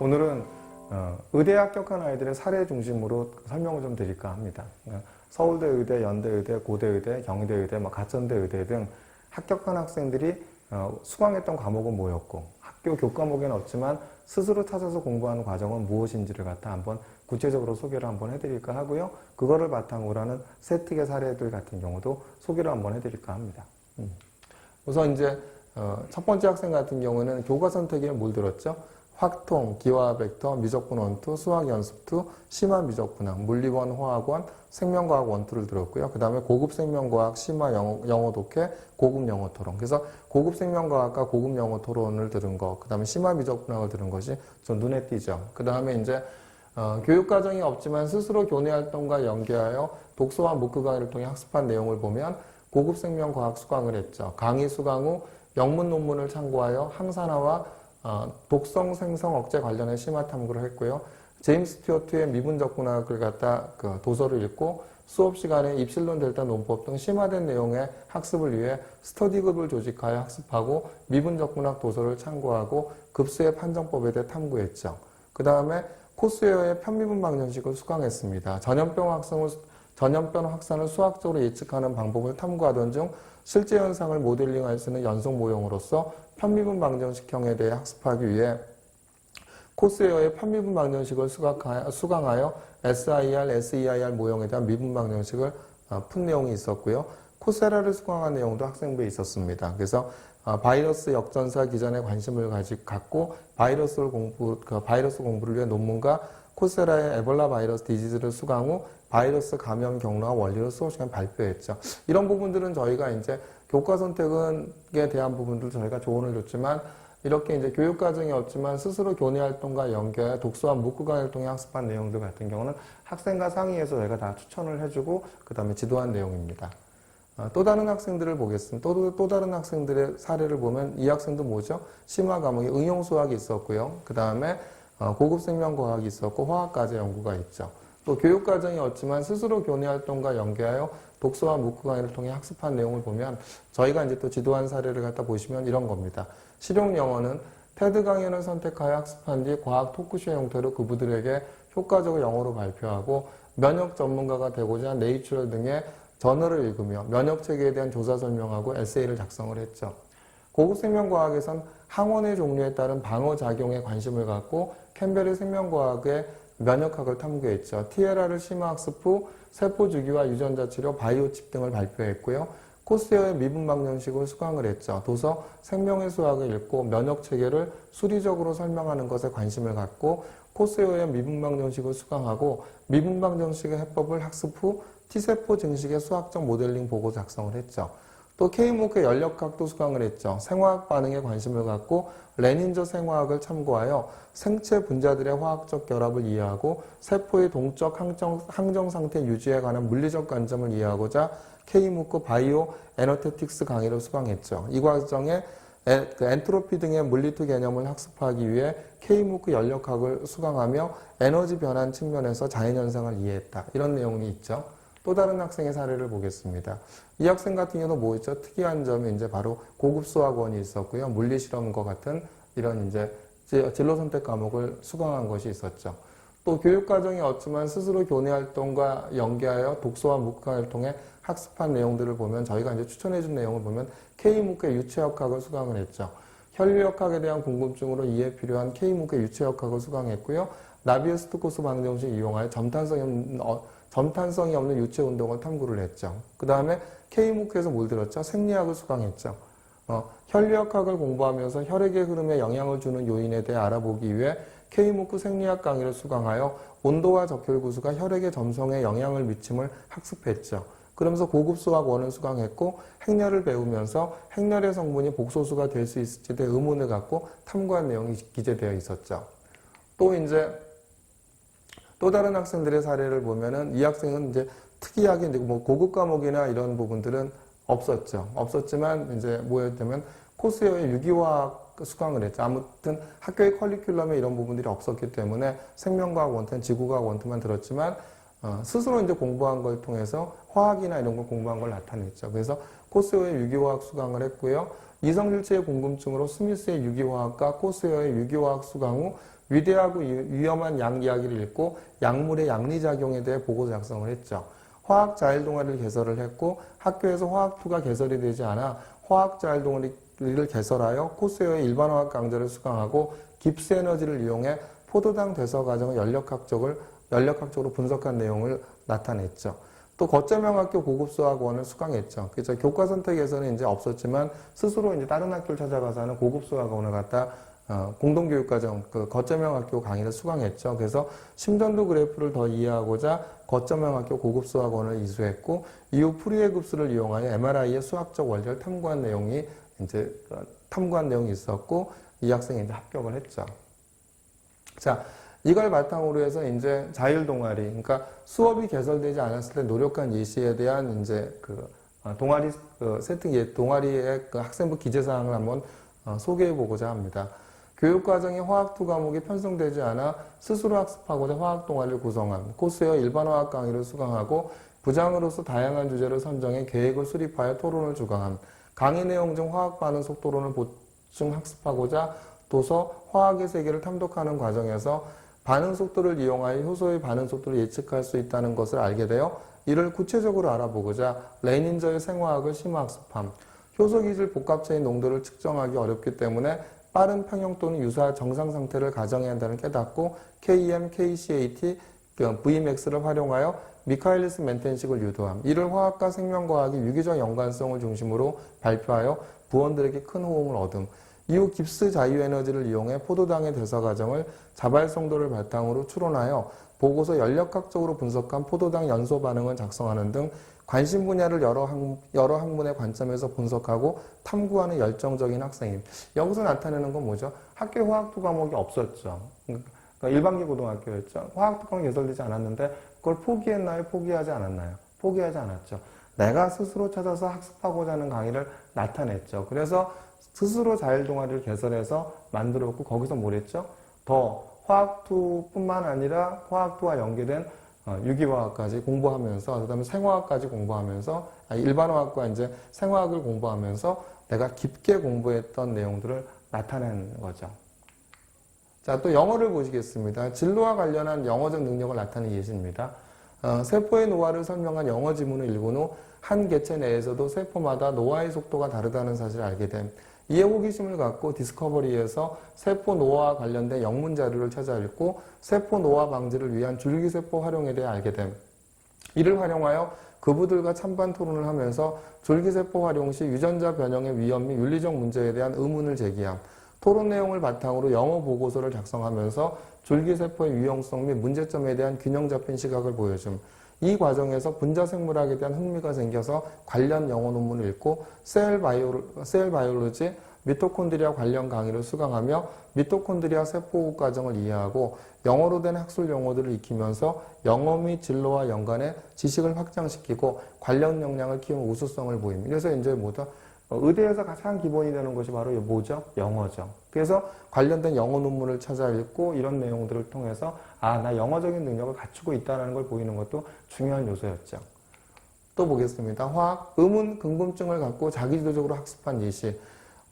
오늘은 의대에 합격한 아이들의 사례 중심으로 설명을 좀 드릴까 합니다. 서울대 의대, 연대 의대, 고대 의대, 경희대 의대, 가천대 의대 등 합격한 학생들이 수강했던 과목은 뭐였고 학교 교과목에는 없지만 스스로 찾아서 공부하는 과정은 무엇인지를 갖다 한번 구체적으로 소개를 한번 해드릴까 하고요. 그거를 바탕으로 하는 세 특의 사례들 같은 경우도 소개를 한번 해드릴까 합니다. 우선 이제 첫 번째 학생 같은 경우는 교과 선택에 뭘 들었죠? 확통, 기화 벡터, 미적분 원투, 수학 연습투, 심화 미적분학, 물리원, 화학원, 생명과학 원투를 들었고요. 그 다음에 고급 생명과학, 심화 영어 독해, 고급 영어 토론. 그래서 고급 생명과학과 고급 영어 토론을 들은 거, 그 다음에 심화 미적분학을 들은 것이 좀 눈에 띄죠. 그 다음에 이제 교육과정이 없지만 스스로 교내활동과 연계하여 독서와 무크 강의를 통해 학습한 내용을 보면 고급 생명과학 수강을 했죠. 강의 수강 후 영문 논문을 참고하여 항산화와 독성 생성 억제 관련해 심화 탐구를 했고요. 제임스 스튜어트의 미분적분학을 갖다 도서를 읽고 수업 시간에 입실론 델타 논법 등 심화된 내용의 학습을 위해 스터디급을 조직하여 학습하고 미분적분학 도서를 참고하고 급수의 판정법에 대해 탐구했죠. 그 다음에 코스웨어의 편미분 방정식을 수강했습니다. 전염병 확산을 수학적으로 예측하는 방법을 탐구하던 중 실제 현상을 모델링할 수 있는 연속 모형으로서 편미분 방정식형에 대해 학습하기 위해 코스웨어의 편미분 방정식을 수강하여 SIR, SEIR 모형에 대한 미분 방정식을 푼 내용이 있었고요. 코세라를 수강한 내용도 학생부에 있었습니다. 그래서 바이러스 역전사 기전에 관심을 갖고 바이러스 공부를 위해 논문과 코세라의 에볼라 바이러스 디지즈를 수강 후 바이러스 감염 경로와 원리를 수업 시간에 발표했죠. 이런 부분들은 저희가 이제 교과 선택에 대한 부분들 저희가 조언을 줬지만 이렇게 이제 교육 과정이 없지만 스스로 교내 활동과 연계해 독서와 문구 강의를 통해 학습한 내용들 같은 경우는 학생과 상의해서 저희가 다 추천을 해주고 그 다음에 지도한 내용입니다. 또 다른 학생들을 보겠습니다. 또 다른 학생들의 사례를 보면 이 학생도 뭐죠? 심화 과목에 응용 수학이 있었고요. 그 다음에 고급 생명과학이 있었고 화학과제 연구가 있죠. 또 교육 과정이 없지만 스스로 교내 활동과 연계하여 독서와 문구 강의를 통해 학습한 내용을 보면 저희가 이제 또 지도한 사례를 갖다 보시면 이런 겁니다. 실용 영어는 테드 강연을 선택하여 학습한 뒤 과학 토크쇼 형태로 그분들에게 효과적으로 영어로 발표하고 면역 전문가가 되고자 네이처럴 등의 저널을 읽으며 면역 체계에 대한 조사 설명하고 에세이를 작성을 했죠. 고급 생명과학에선 항원의 종류에 따른 방어작용에 관심을 갖고 캠벨의 생명과학의 면역학을 탐구했죠. 티에라를 심화학습 후 세포주기와 유전자치료, 바이오칩 등을 발표했고요. 코스웨어의 미분 방정식을 수강을 했죠. 도서 생명의 수학을 읽고 면역체계를 수리적으로 설명하는 것에 관심을 갖고 코스웨어의 미분 방정식을 수강하고 미분 방정식의 해법을 학습 후 T세포 증식의 수학적 모델링 보고 작성을 했죠. 또 K무크의 연력학도 수강을 했죠. 생화학 반응에 관심을 갖고 레닌저 생화학을 참고하여 생체 분자들의 화학적 결합을 이해하고 세포의 동적 항정 상태 유지에 관한 물리적 관점을 이해하고자 K무크 바이오 에너테틱스 강의를 수강했죠. 이 과정에 엔트로피 등의 물리투 개념을 학습하기 위해 K무크 연력학을 수강하며 에너지 변환 측면에서 자연현상을 이해했다. 이런 내용이 있죠. 또 다른 학생의 사례를 보겠습니다. 이 학생 같은 경우는 뭐 있죠? 특이한 점이 이제 바로 고급 수학원이 있었고요. 물리실험과 같은 이런 이제 진로 선택 과목을 수강한 것이 있었죠. 또 교육과정이 없지만 스스로 교내 활동과 연계하여 독서와 문과를 통해 학습한 내용들을 보면 저희가 이제 추천해준 내용을 보면 K무크의 유체역학을 수강을 했죠. 혈류역학에 대한 궁금증으로 이해 필요한 K무크의 유체역학을 수강했고요. 나비에스토크스 방정식 이용하여 점탄성이 없는 유체 운동을 탐구를 했죠. 그 다음에 K무크에서 뭘 들었죠? 생리학을 수강했죠. 혈류역학을 공부하면서 혈액의 흐름에 영향을 주는 요인에 대해 알아보기 위해 K무크 생리학 강의를 수강하여 온도와 적혈구수가 혈액의 점성에 영향을 미침을 학습했죠. 그러면서 고급 수학 원을 수강했고 행렬을 배우면서 행렬의 성분이 복소수가 될 수 있을지에 대해 의문을 갖고 탐구한 내용이 기재되어 있었죠. 또 다른 학생들의 사례를 보면은 이 학생은 이제 특이하게 뭐 고급 과목이나 이런 부분들은 없었죠. 없었지만 이제 뭐였냐면 코스웨어의 유기화학 수강을 했죠. 아무튼 학교의 커리큘럼에 이런 부분들이 없었기 때문에 생명과학 원투는 지구과학 원투만 들었지만 스스로 이제 공부한 걸 통해서 화학이나 이런 걸 공부한 걸 나타냈죠. 그래서 코스웨어의 유기화학 수강을 했고요. 이성일체의 궁금증으로 스미스의 유기화학과 코스웨어의 유기화학 수강 후 위대하고 위험한 양 이야기를 읽고 약물의 양리작용에 대해 보고서 작성을 했죠. 화학 자율 동아리를 개설을 했고 학교에서 화학2가 개설이 되지 않아 화학 자율 동아리를 개설하여 코스웨어의 일반화학 강좌를 수강하고 깁스 에너지를 이용해 포도당 대서 과정의 연력학적으로 분석한 내용을 나타냈죠. 또 거점형학교 고급수학원을 수강했죠. 그래서 교과 선택에서는 이제 없었지만 스스로 이제 다른 학교를 찾아가서 하는 고급수학원을 갖다 공동교육과정 그 거점형학교 강의를 수강했죠. 그래서 심전도 그래프를 더 이해하고자 거점형학교 고급수학원을 이수했고 이후 푸리에 급수를 이용하여 MRI의 수학적 원리를 탐구한 내용이 있었고 이 학생이 이제 합격을 했죠. 자. 이걸 바탕으로 해서 이제 자율 동아리, 그러니까 수업이 개설되지 않았을 때 노력한 예시에 대한 이제 동아리 동아리의 그 학생부 기재사항을 한번 소개해 보고자 합니다. 교육과정에 화학2 과목이 편성되지 않아 스스로 학습하고자 화학 동아리를 구성한 코스웨어 일반화학 강의를 수강하고 부장으로서 다양한 주제를 선정해 계획을 수립하여 토론을 주관한 강의 내용 중 화학 반응 속도론을 보충 학습하고자 도서 화학의 세계를 탐독하는 과정에서 반응 속도를 이용하여 효소의 반응 속도를 예측할 수 있다는 것을 알게 되어 이를 구체적으로 알아보고자 레닌저의 생화학을 심화학습함. 효소 기질 복합체의 농도를 측정하기 어렵기 때문에 빠른 평형 또는 유사 정상 상태를 가정해야 한다는 깨닫고 KM, KCAT, Vmax를 활용하여 미카엘리스 멘텐식을 유도함. 이를 화학과 생명과학의 유기적 연관성을 중심으로 발표하여 부원들에게 큰 호응을 얻음. 이후 깁스 자유에너지를 이용해 포도당의 대사 과정을 자발성도를 바탕으로 추론하여 보고서 연력학적으로 분석한 포도당 연소 반응을 작성하는 등 관심 분야를 여러 학문의 관점에서 분석하고 탐구하는 열정적인 학생임. 여기서 나타내는 건 뭐죠? 학교 화학2 과목이 없었죠. 그러니까 일반기 고등학교였죠. 화학2 과목이 개설되지 않았는데 그걸 포기했나요? 포기하지 않았나요? 포기하지 않았죠. 내가 스스로 찾아서 학습하고자 하는 강의를 나타냈죠. 그래서 스스로 자율 동아리를 개설해서 만들었고 거기서 뭘 했죠? 더 화학2뿐만 아니라 화학2와 연계된 유기화학까지 공부하면서 그다음에 생화학까지 공부하면서 일반화학과 이제 생화학을 공부하면서 내가 깊게 공부했던 내용들을 나타낸 거죠. 자, 또 영어를 보시겠습니다. 진로와 관련한 영어적 능력을 나타내는 예시입니다. 세포의 노화를 설명한 영어 지문을 읽은 후 한 개체 내에서도 세포마다 노화의 속도가 다르다는 사실을 알게 됨. 이에 호기심을 갖고 디스커버리에서 세포 노화와 관련된 영문 자료를 찾아 읽고 세포 노화 방지를 위한 줄기세포 활용에 대해 알게 됨. 이를 활용하여 그부들과 찬반 토론을 하면서 줄기세포 활용 시 유전자 변형의 위험 및 윤리적 문제에 대한 의문을 제기함. 토론 내용을 바탕으로 영어 보고서를 작성하면서 줄기세포의 유용성 및 문제점에 대한 균형 잡힌 시각을 보여줌. 이 과정에서 분자생물학에 대한 흥미가 생겨서 관련 영어 논문을 읽고 셀 바이올로지, 미토콘드리아 관련 강의를 수강하며 미토콘드리아 세포 과정을 이해하고 영어로 된 학술 용어들을 익히면서 영어 및 진로와 연관해 지식을 확장시키고 관련 역량을 키우는 우수성을 보입니다. 그래서 이제 뭐죠? 의대에서 가장 기본이 되는 것이 바로 뭐죠? 영어죠. 그래서 관련된 영어 논문을 찾아 읽고 이런 내용들을 통해서 나 영어적인 능력을 갖추고 있다는 걸 보이는 것도 중요한 요소였죠. 또 보겠습니다. 화학, 의문, 궁금증을 갖고 자기주도적으로 학습한 예시.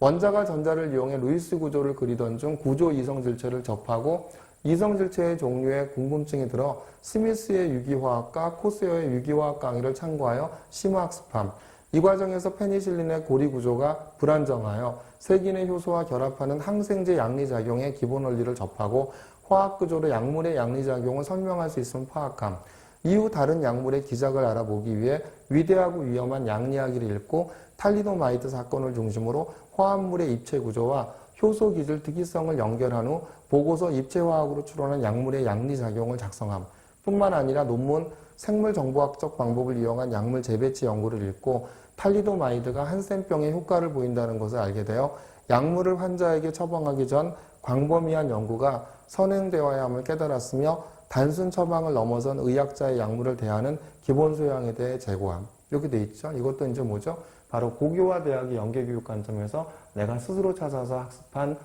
원자가 전자를 이용해 루이스 구조를 그리던 중 구조 이성질체를 접하고 이성질체의 종류에 궁금증이 들어 스미스의 유기화학과 코스웨어의 유기화학 강의를 참고하여 심화학습함. 이 과정에서 페니실린의 고리 구조가 불안정하여 세균의 효소와 결합하는 항생제 양리작용의 기본 원리를 접하고 화학 구조로 약물의 양리작용을 설명할 수 있음을 파악함. 이후 다른 약물의 기작을 알아보기 위해 위대하고 위험한 양리학을 읽고 탈리도마이트 사건을 중심으로 화합물의 입체 구조와 효소 기질 특이성을 연결한 후 보고서 입체화학으로 추론한 약물의 양리작용을 작성함. 뿐만 아니라 논문 생물 정보학적 방법을 이용한 약물 재배치 연구를 읽고 탈리도마이드가 한센병에 효과를 보인다는 것을 알게 되어 약물을 환자에게 처방하기 전 광범위한 연구가 선행되어야 함을 깨달았으며 단순 처방을 넘어선 의학자의 약물을 대하는 기본 소양에 대해 제고함. 이렇게 돼 있죠. 이것도 이제 뭐죠? 바로 고교와 대학의 연계교육 관점에서 내가 스스로 찾아서 학습한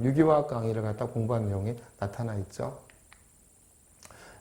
유기화학 강의를 갖다 공부한 내용이 나타나 있죠.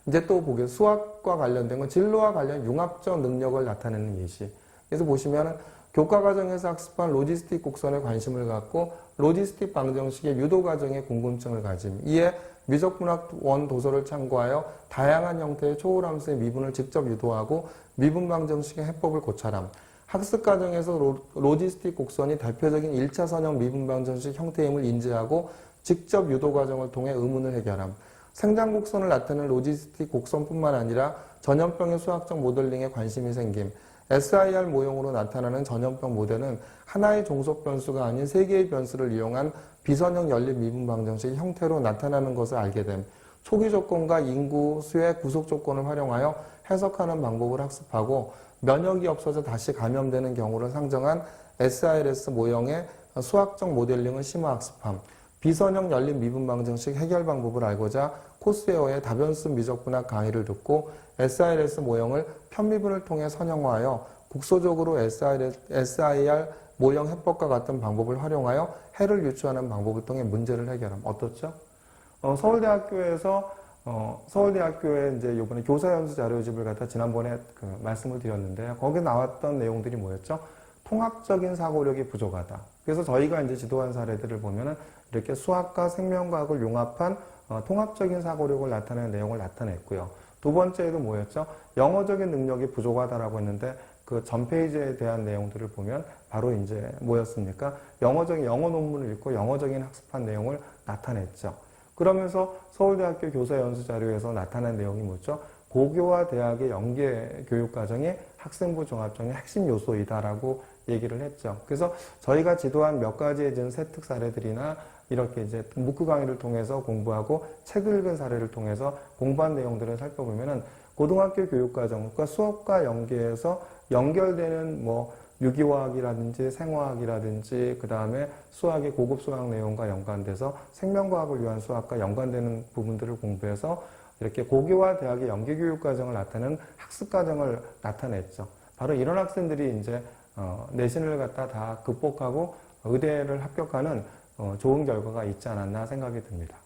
이제 또 보겠습니다. 수학과 관련된 건 진로와 관련 융합적 능력을 나타내는 예시. 그래서 보시면은 교과 과정에서 학습한 로지스틱 곡선에 관심을 갖고 로지스틱 방정식의 유도 과정에 궁금증을 가짐. 이에 미적분학 원 도서를 참고하여 다양한 형태의 초월함수의 미분을 직접 유도하고 미분 방정식의 해법을 고찰함. 학습 과정에서 로지스틱 곡선이 대표적인 1차 선형 미분 방정식 형태임을 인지하고 직접 유도 과정을 통해 의문을 해결함. 생장 곡선을 나타내는 로지스틱 곡선뿐만 아니라 전염병의 수학적 모델링에 관심이 생김. SIR 모형으로 나타나는 전염병 모델은 하나의 종속 변수가 아닌 세 개의 변수를 이용한 비선형 연립 미분 방정식 형태로 나타나는 것을 알게 됨. 초기 조건과 인구, 수의 구속 조건을 활용하여 해석하는 방법을 학습하고 면역이 없어져 다시 감염되는 경우를 상정한 SIRS 모형의 수학적 모델링을 심화 학습함. 비선형 연립 미분 방정식 해결 방법을 알고자 코스웨어의 다변수 미적분학 강의를 듣고 SIRS 모형을 편미분을 통해 선형화하여 국소적으로 SIR 모형 해법과 같은 방법을 활용하여 해를 유추하는 방법을 통해 문제를 해결함. 어떻죠? 서울대학교에 이제 이번에 교사연수 자료집을 갖다 지난번에 말씀을 드렸는데요. 거기에 나왔던 내용들이 뭐였죠? 통합적인 사고력이 부족하다. 그래서 저희가 이제 지도한 사례들을 보면은 이렇게 수학과 생명과학을 융합한 통합적인 사고력을 나타내는 내용을 나타냈고요. 두 번째도 뭐였죠? 영어적인 능력이 부족하다라고 했는데 그 전 페이지에 대한 내용들을 보면 바로 이제 뭐였습니까? 영어 논문을 읽고 영어적인 학습한 내용을 나타냈죠. 그러면서 서울대학교 교사연수 자료에서 나타난 내용이 뭐죠? 고교와 대학의 연계 교육과정이 학생부 종합전의 핵심 요소이다라고 얘기를 했죠. 그래서 저희가 지도한 몇 가지의 세특 사례들이나 이렇게 이제 무크 강의를 통해서 공부하고 책을 읽은 사례를 통해서 공부한 내용들을 살펴보면은 고등학교 교육과정과 수업과 연계해서 연결되는 뭐 유기화학이라든지 생화학이라든지 그 다음에 수학의 고급 수학 내용과 연관돼서 생명과학을 위한 수학과 연관되는 부분들을 공부해서 이렇게 고교와 대학의 연계교육과정을 나타내는 학습과정을 나타냈죠. 바로 이런 학생들이 이제 내신을 갖다 다 극복하고 의대를 합격하는 좋은 결과가 있지 않았나 생각이 듭니다.